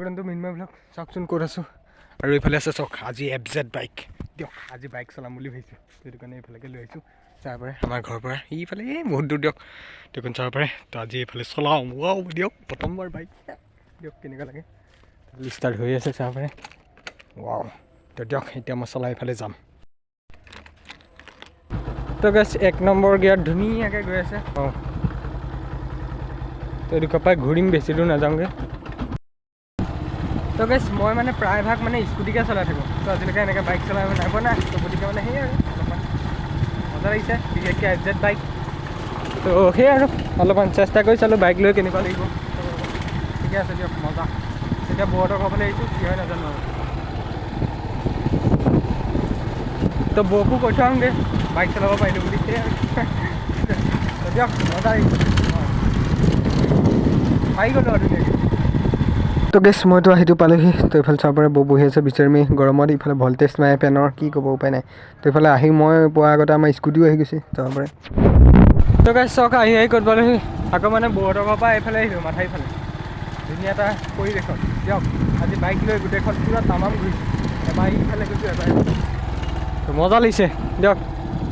কিন্তু মিনময় ব্লগ চাওকচোন ক'ত আছোঁ আৰু এইফালে আছে চাওক আজি FZ বাইক দিয়ক আজি বাইক চলাম বুলি ভাবিছোঁ সেইটো কাৰণে এইফালেকে লৈ আহিছোঁ চাব পাৰে আমাৰ ঘৰৰ পৰা এইফালে বহুত দূৰ দিয়ক দেখোন চাব পাৰে তো আজি এইফালে চলাওঁ ৱাও দিয়ক প্ৰথমবাৰ বাইক দিয়ক কেনেকুৱা লাগে ষ্টাৰ্ট হৈ আছে চাব পাৰে ৱাও তো দিয়ক এতিয়া মই চলাই এইফালে যাম তো গাইছ 1 নম্বৰ গিয়াৰত ধুনীয়াকৈ গৈ আছে অঁ তো এইটো কপাই ঘূৰিম বেছি দূৰ নাযাওঁগৈ তো গাইছ মই মানে প্ৰায়ভাগ মানে স্কুটিকে চলাই থাকোঁ তো আজিলৈকে এনেকৈ বাইক চলাই নাই পোৱা নাই তো গতিকে মানে সেই আৰু অলপমান মজা লাগিছে বিশেষকৈ FZ বাইক তো সেই আৰু অলপমান চেষ্টা কৰি চালোঁ বাইক লৈ কেনেকুৱা লাগিব ঠিকে আছে দিয়ক মজা এতিয়া বৌহঁতৰ ঘৰলৈ আহিছোঁ কি হয় নাজানো আৰু তো বৌকো কৈ থৈ আহোঁগৈ বাইক চলাব পাৰিলোঁ বুলি সেই আৰু দিয়ক মজা আহিছে পাই গ'লোঁ আৰু ধুনীয়াকৈ তো গেছ মইতো সেইটো পালোহি তো এইফালে চাব পাৰে বৌ বহি আছে বিচাৰি গৰমত ইফালে ভল্টেজ নাই ফেনৰ কি ক'ব উপায় নাই তো এইফালে আহি মই পোৱাৰ আগতে আমাৰ স্কুটিও আহি গৈছে চাব পাৰে তো গেছ চাওক আহি ক'ত পালোহি আকৌ মানে বৌহঁতৰ ঘৰৰ পৰা এইফালে আহিলোঁ মাথাইফালে ধুনীয়া এটা পৰিৱেশত দিয়ক আজি বাইক লৈ গোটেইখন পূৰা তামাম ঘূৰিছোঁ এবাৰ ইফালে গৈছোঁ এবাৰ তো মজা লাগিছে দিয়ক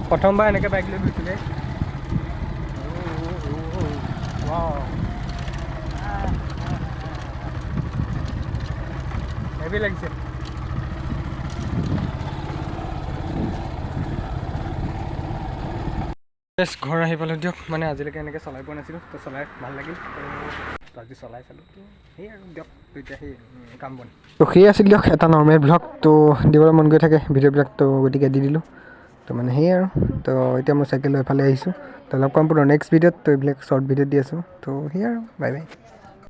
প্ৰথমবাৰ এনেকৈ বাইক লৈ ঘূৰিছোঁগৈ হেভি লাগিছে ঘৰ আহি পালোঁ দিয়ক মানে আজিলৈকে এনেকৈ চলাই পোৱা নাছিলোঁ তো চলাই ভাল লাগিল তো আজি চলাই চালোঁ তো সেই আৰু দিয়ক তো এতিয়া সেই কাম বন তো সেই আছিল দিয়ক এটা নৰ্মেল ব্লগ তো দিবলৈ মন গৈ থাকে ভিডিঅ'বিলাক তো গতিকে দি দিলোঁ তো মানে সেয়ে আৰু তো এতিয়া মই চাইকেল লৈ এইফালে আহিছোঁ তো লগ পাম পুনৰ নেক্সট ভিডিঅ'ত তো এইবিলাক শ্বৰ্ট ভিডিঅ' দি আছোঁ তো সেয়ে আৰু বাই বাই